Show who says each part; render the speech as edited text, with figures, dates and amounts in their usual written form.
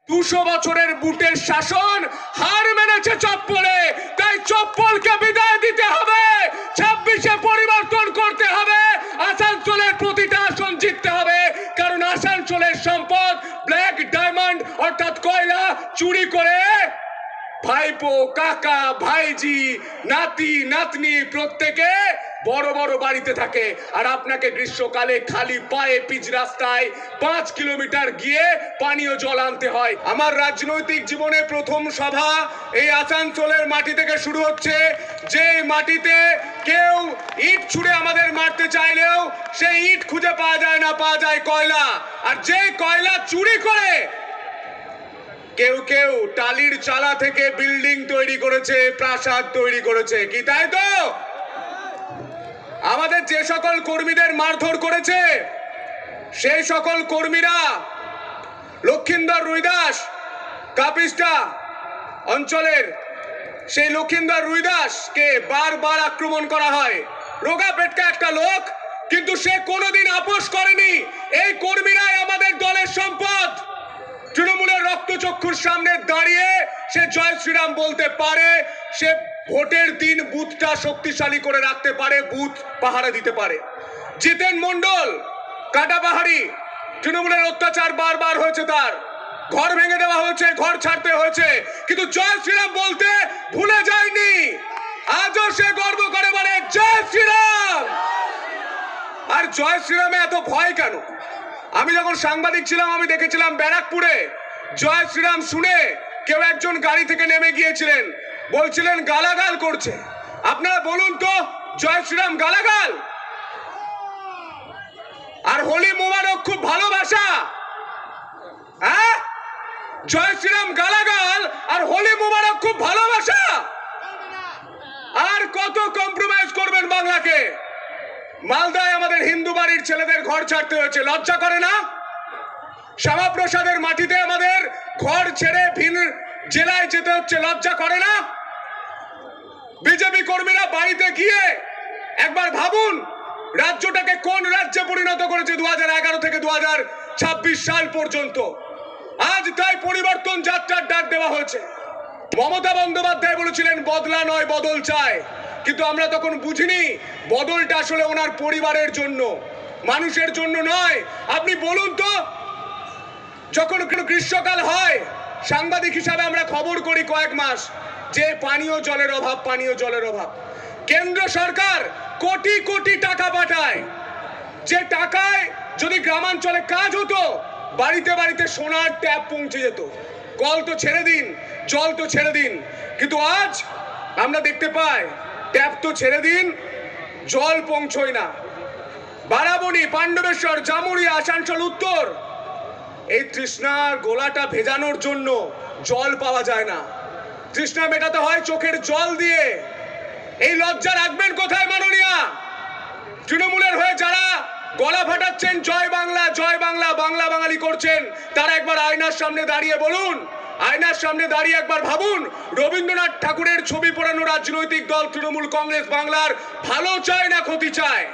Speaker 1: 200 বছরের বুটের শাসন হার মেনেছে চপ্পলে, তাই চপ্পলকে বিদায় দিতে হবে। 26-এ পরিবর্তন করতে হবে। আসানসোলের প্রতিটা আসন জিততে হবে, কারণ আসানসোলের সম্পদ ব্ল্যাক ডায়মন্ড অর্থাৎ কয়লা চুরি করে ভাইপো, কাকা, ভাইজি, নাতি, নাতনি প্রত্যেকে বড় বড় বাড়িতে থাকে। আর আপনাকে গ্রীষ্মকালে খালি পায়ে পিচ রাস্তায় 5 কিলোমিটার গিয়ে পানীয় জল আনতে হয়। আমার রাজনৈতিক জীবনে প্রথম সভা এই আসানসোলের মাটি থেকে শুরু হচ্ছে, যে মাটিতে কেউ ইট ছুঁড়ে আমাদের মারতে চাইলেও সেই ইট খুঁজে পাওয়া যায় না, পাওয়া যায় কয়লা। আর যে কয়লা চুরি করে কেউ কেউ টালির চালা থেকে বিল্ডিং তৈরি করেছে, প্রাসাদ তৈরি করেছে, কি তাই তো? আমাদের যে সকল কর্মীদের মারধর করেছে সেই সকল কর্মীরা লক্ষিন্দর রুইদাস কাপিস্টা অঞ্চলের সেই লক্ষিন্দর রুইদাসকে বারবার আক্রমণ করা হয়। রোগা পেটকা একটা লোক, কিন্তু সে কোনোদিন আপোষ করেনি। এই কর্মীরাই আমাদের দলের সম্পদ। তৃণমূলের রক্তচক্ষুর সামনে দাঁড়িয়ে সে জয় শ্রীরাম বলতে পারে, সে ভোটের দিন বুথটা শক্তিশালী করে রাখতে পারে, বুথ পাহারা দিতে পারে। জিতেন মন্ডল কাটা পাহাড়ি, তৃণমূলের অত্যাচার বারবার হয়েছে, তার ঘর ভেঙে দেওয়া হয়েছে, ঘর ছাড়তে হয়েছে, কিন্তু জয় শ্রীরাম বলতে ভুলে যায়নি। আজও সে গর্ব করে বলে জয় শ্রীরাম। আর জয় শ্রীরামে এত ভয় কেন? আমি যখন সাংবাদিক ছিলাম আমি দেখেছিলাম ব্যারাকপুরে জয় শ্রীরাম শুনে কেউ একজন গাড়ি থেকে নেমে গিয়েছিলেন, বলছিলেন গালাগাল করছে। আপনারা বলুন তো, জয় শ্রীরাম গালাগাল? আর হোলি মোবারক খুব ভালোবাসা? হ্যাঁ, জয় শ্রীরাম গালাগাল আর হোলি মোবারক খুব ভালোবাসা? আর কত কম্প্রোমাইজ করবেন বাংলাকে? মালদায় আমাদের হিন্দু বাড়ির ছেলেদের ঘর ছাড়তে হয়েছে, লজ্জা করে না? শ্যামাপ্রসাদের মাটিতে আমাদের ঘর ছেড়ে ভিন জেলায় যেতে হচ্ছে, লজ্জা করে না? বিজেপি কর্মীরা বাড়িতে গিয়ে একবার ভাবুন রাজ্যটাকে কোন রাজ্যে পরিণত করেছে 2011 থেকে 2026 সাল পর্যন্ত। আজ তাই পরিবর্তন যাত্রার ডাক দেওয়া হয়েছে। মমতা বন্দ্যোপাধ্যায় বলেছিলেন বদলা নয় বদল চায়, কিন্তু আমরা তখন বুঝিনি বদলটা আসলে ওনার পরিবারের জন্য, মানুষের জন্য নয়। আপনি বলুন তো, যখন গ্রীষ্মকাল হয় সাংবাদিক হিসাবে আমরা খবর করি কয়েক মাস যে পানীয় জলের অভাব, পানীয় জলের অভাব। কেন্দ্র সরকার কোটি কোটি টাকা পাঠায়, যে টাকায় যদি গ্রামাঞ্চলে কাজ হতো বাড়িতে বাড়িতে সোনার ট্যাপ পৌঁছে যেত। কল তো ছেড়ে দিন, জল তো ছেড়ে দিন, কিন্তু আজ আমরা দেখতে পাই ট্যাপ তো ছেড়ে দিন, জল পৌঁছয় না। বারাবণী, পাণ্ডবেশ্বর, জামুরিয়া, আসানসোল উত্তর, এই তৃষ্ণার গোলাটা ভেজানোর জন্য জল পাওয়া যায় না। তৃষ্ণা মেটাতে হয় চোখের জল দিয়ে। এই লজ্জা রাখবেন কোথায় মাননীয়া? তৃণমূলের হয়ে যারা গলা ফাটাচ্ছেন জয় বাংলা, জয় বাংলা, বাংলা বাঙালি করছেন, তারা একবার আয়নার সামনে দাঁড়িয়ে বলুন, আয়নার সামনে দাঁড়িয়ে একবার ভাবুন, রবীন্দ্রনাথ ঠাকুরের ছবি পড়ানো রাজনৈতিক দল তৃণমূল কংগ্রেস বাংলার ভালো চায় না ক্ষতি চায়?